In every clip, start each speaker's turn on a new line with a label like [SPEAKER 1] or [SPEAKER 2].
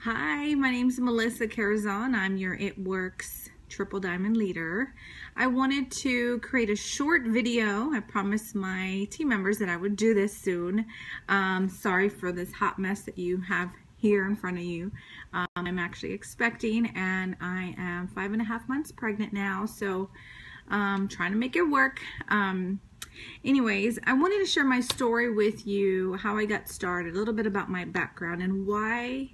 [SPEAKER 1] Hi, my name is Melissa Carrizal and I'm your It Works Triple Diamond Leader. I wanted to create a short video. I promised my team members that I would do this soon. Sorry for this hot mess that you have here in front of you. I'm actually expecting and I am 5.5 months pregnant now, so trying to make it work. Anyways, I wanted to share my story with you, how I got started, a little bit about my background and why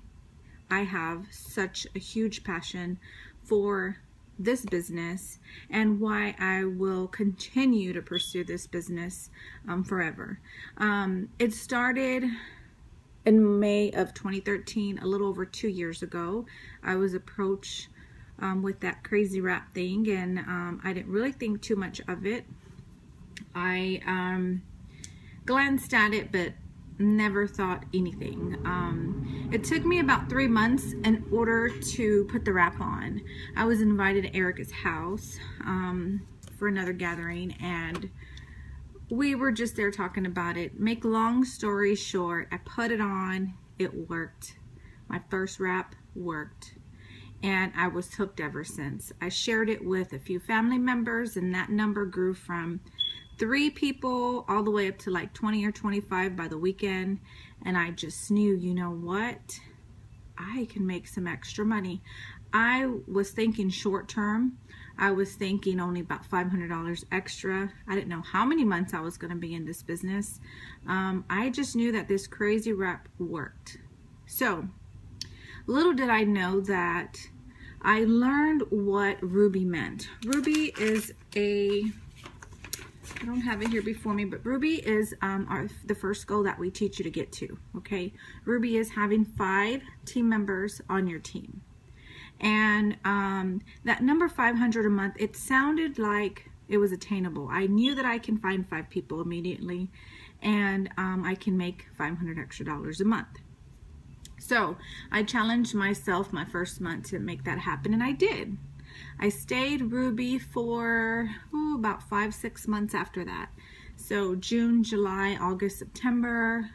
[SPEAKER 1] I have such a huge passion for this business and why I will continue to pursue this business forever. It started in May of 2013, a little over 2 years ago. I was approached with that crazy wrap thing, and I didn't really think too much of it. I glanced at it, but never thought anything. It took me about 3 months in order to put the wrap on. I was invited to Erica's house for another gathering, and we were just there talking about it. Make long story short, I put it on, it worked. My first wrap worked, and I was hooked ever since. I shared it with a few family members, and that number grew from 3 people all the way up to like 20 or 25 by the weekend. And I just knew, you know what, I can make some extra money. I was thinking short term. I was thinking only about $500 extra. I didn't know how many months I was going to be in this business. I just knew that this crazy wrap worked. So little did I know that I learned what Ruby meant. Ruby is I don't have it here before me, but Ruby is the first goal that we teach you to get to, okay? Ruby is having 5 team members on your team. And that number 500 a month, it sounded like it was attainable. I knew that I can find 5 people immediately, and I can make $500 extra a month. So I challenged myself my first month to make that happen, and I did. I stayed Ruby for about 5-6 months after that. So June, July, August, September,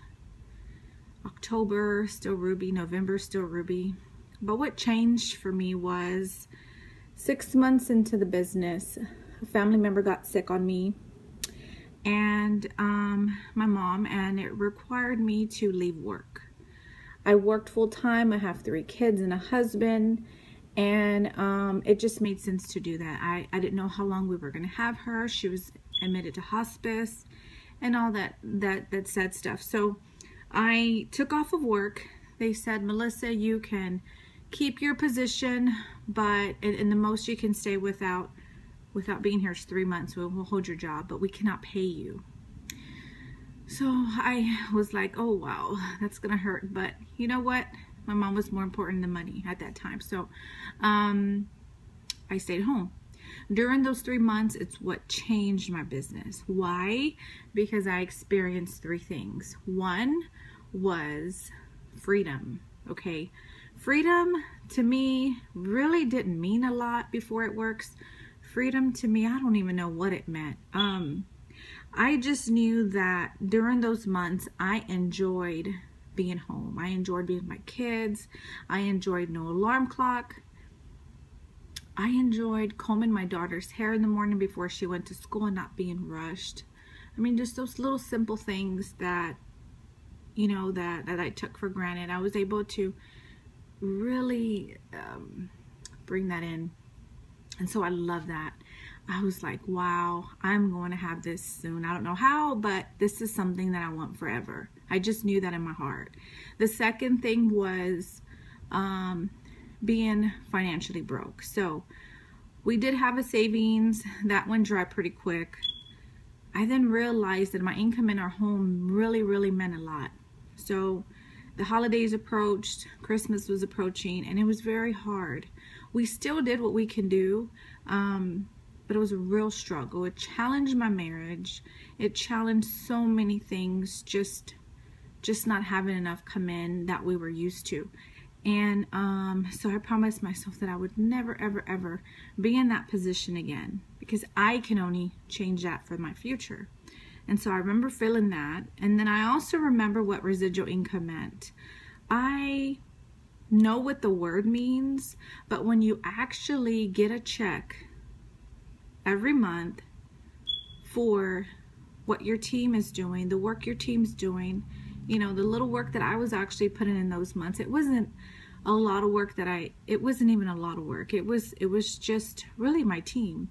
[SPEAKER 1] October, still Ruby, November, still Ruby. But what changed for me was 6 months into the business, a family member got sick on me and my mom, and it required me to leave work. I worked full time. I have 3 kids and a husband. And it just made sense to do that. I didn't know how long we were going to have her. She was admitted to hospice and all that sad stuff. So I took off of work. They said, Melissa, you can keep your position, but and the most you can stay without being here is 3 months. We'll hold your job, but we cannot pay you. So I was like, oh wow, that's gonna hurt. But you know what? My mom was more important than money at that time. So I stayed home. During those 3 months, it's what changed my business. Why? Because I experienced 3 things. One was freedom, okay? Freedom to me really didn't mean a lot before It Works. Freedom to me, I don't even know what it meant. I just knew that during those months, I enjoyed being home. I enjoyed being with my kids. I enjoyed no alarm clock. I enjoyed combing my daughter's hair in the morning before she went to school and not being rushed. I mean, just those little simple things that, you know, that I took for granted. I was able to really bring that in. And so I love that. I was like, wow, I'm going to have this soon. I don't know how, but this is something that I want forever. I just knew that in my heart. The second thing was being financially broke. So we did have a savings. That went dry pretty quick. I then realized that my income in our home really meant a lot. So the holidays approached, Christmas was approaching, and it was very hard. We still did what we can do, but it was a real struggle. It challenged my marriage. It challenged so many things, just not having enough come in that we were used to. And so I promised myself that I would never, ever be in that position again, because I can only change that for my future. And so I remember feeling that. And then I also remember what residual income meant. I know what the word means, but when you actually get a check every month for what your team is doing, the work your team's doing, you know, the little work that I was actually putting in those months, it wasn't a lot of work it wasn't even a lot of work. It was just really my team.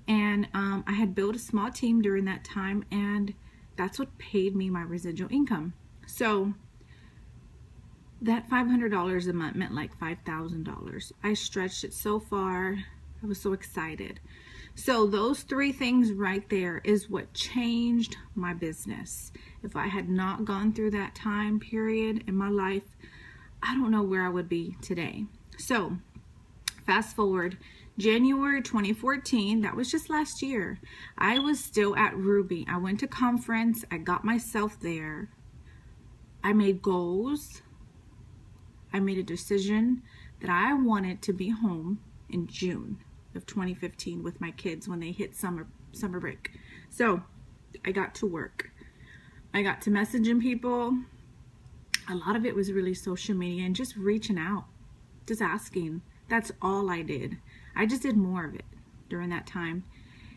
[SPEAKER 1] And I had built a small team during that time, and that's what paid me my residual income. So that $500 a month meant like $5,000. I stretched it so far. I was so excited. So those three things right there is what changed my business. If I had not gone through that time period in my life, I don't know where I would be today. So fast forward, January 2014, that was just last year, I was still at Ruby. I went to conference, I got myself there. I made goals. I made a decision that I wanted to be home in June of 2015 with my kids when they hit summer break. So I got to work. I got to messaging people. A lot of it was really social media and just reaching out, just asking. That's all I did. I just did more of it during that time.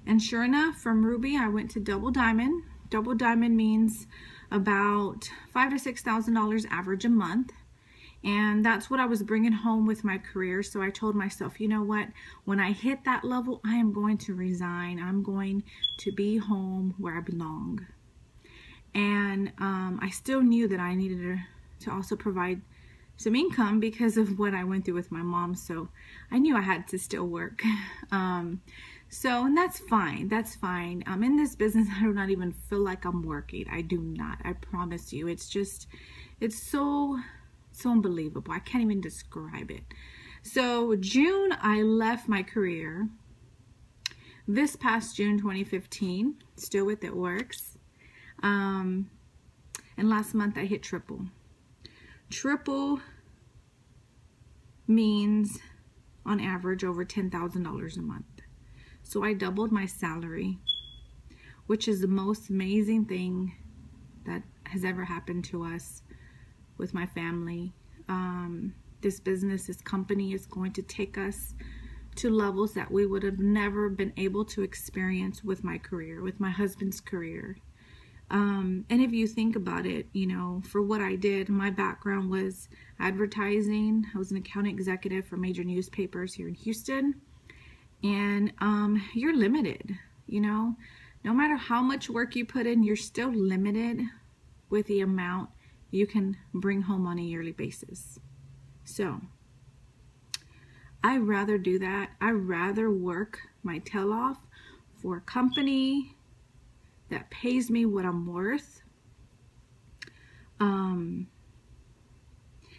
[SPEAKER 1] And sure enough, from Ruby, I went to Double Diamond. Double Diamond means about $5,000 to $6,000 average a month. And that's what I was bringing home with my career. So I told myself, you know what? When I hit that level, I am going to resign. I'm going to be home where I belong. And I still knew that I needed to also provide some income because of what I went through with my mom. So I knew I had to still work. And that's fine. That's fine. In this business, I do not even feel like I'm working. I do not. I promise you. It's so unbelievable. I can't even describe it. So June, I left my career. This past June 2015, still with It Works. And last month I hit triple. Triple means on average over $10,000 a month. So I doubled my salary, which is the most amazing thing that has ever happened to us with my family. This business, this company is going to take us to levels that we would have never been able to experience with my career, with my husband's career. And if you think about it, you know, for what I did, my background was advertising. I was an account executive for major newspapers here in Houston. And you're limited, you know. No matter how much work you put in, you're still limited with the amount you can bring home on a yearly basis. So I'd rather do that. I'd rather work my tail off for a company that pays me what I'm worth, and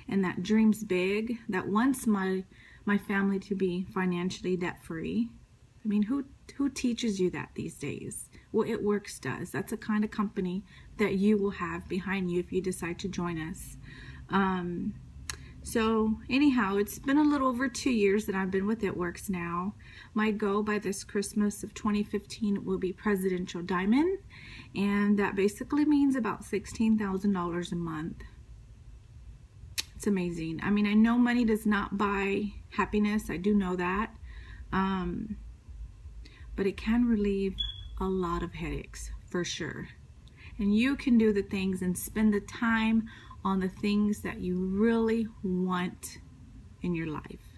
[SPEAKER 1] that dreams big, that wants my family to be financially debt-free. I mean, who teaches you that these days? Well, It Works does. That's the kind of company that you will have behind you if you decide to join us. So anyhow, it's been a little over 2 years that I've been with It Works now. My goal by this Christmas of 2015 will be Presidential Diamond, and that basically means about $16,000 a month. It's amazing. I mean, I know money does not buy happiness. I do know that. But it can relieve a lot of headaches, for sure. And you can do the things and spend the time on the things that you really want in your life.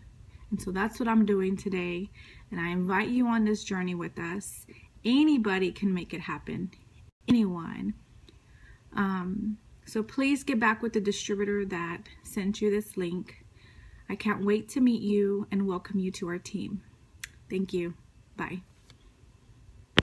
[SPEAKER 1] And so that's what I'm doing today. And I invite you on this journey with us. Anybody can make it happen. Anyone. So please get back with the distributor that sent you this link. I can't wait to meet you and welcome you to our team. Thank you. Bye.